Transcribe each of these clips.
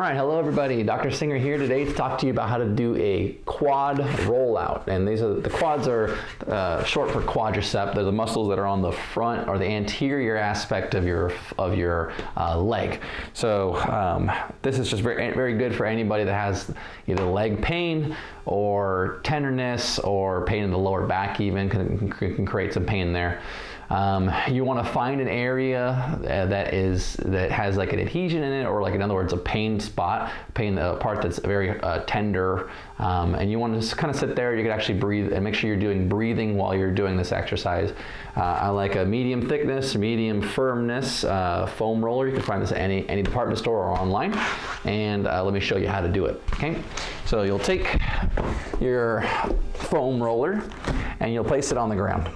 right, hello everybody. Dr. Singer here today to talk to you about how to do a quad rollout. And the quads are short for quadricep. They're the muscles that are on the front or the anterior aspect of your leg. So this is just very good for anybody that has either leg pain or tenderness or pain in the lower back. Even can create some pain there. You want to find an area that has like an adhesion in it, or like in other words a pain spot, part that's very tender, and you want to just kind of sit there. You can actually breathe and make sure you're doing breathing while you're doing this exercise. I like a medium thickness, medium firmness foam roller. You can find this at any department store or online, and let me show you how to do it. Okay, so you'll take your foam roller and you'll place it on the ground.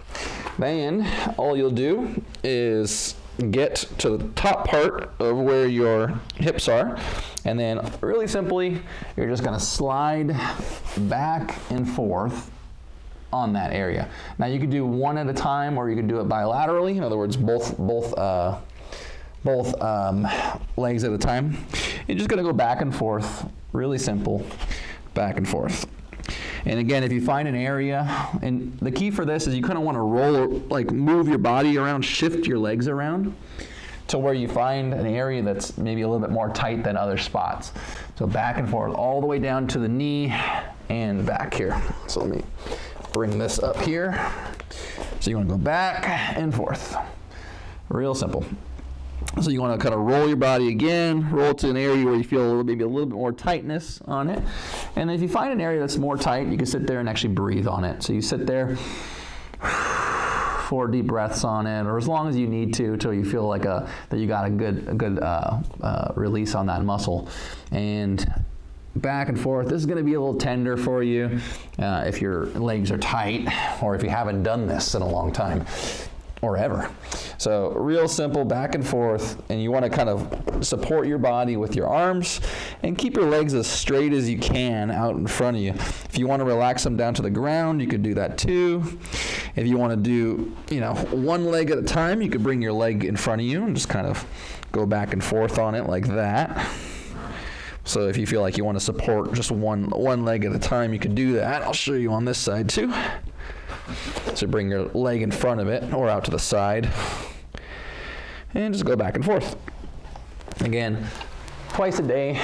Then all you'll do is get to the top part of where your hips are, and then really simply you're just going to slide back and forth on that area. Now you can do one at a time, or you can do it bilaterally. In other words, both legs at a time. You're just going to go back and forth, really simple, back and forth. And again, if you find an area, and the key for this is you kind of want to roll, like move your body around, shift your legs around to where you find an area that's maybe a little bit more tight than other spots. So back and forth, all the way down to the knee and back here. So let me bring this up here. So you want to go back and forth. Real simple. So you want to kind of roll your body again, roll to an area where you feel maybe a little bit more tightness on it. And if you find an area that's more tight, you can sit there and actually breathe on it. So you sit there, 4 deep breaths on it, or as long as you need to, until you feel like that you got a good release on that muscle. And back and forth. This is going to be a little tender for you if your legs are tight, or if you haven't done this in a long time or ever. So real simple, back and forth, and you want to kind of support your body with your arms and keep your legs as straight as you can out in front of you. If you want to relax them down to the ground, you could do that too. If you want to do, one leg at a time, you could bring your leg in front of you and just kind of go back and forth on it like that. So if you feel like you want to support just one leg at a time, you could do that. I'll show you on this side too. So bring your leg in front of it or out to the side and just go back and forth. Again, twice a day,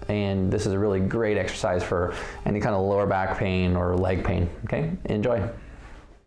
and this is a really great exercise for any kind of lower back pain or leg pain. Okay, enjoy.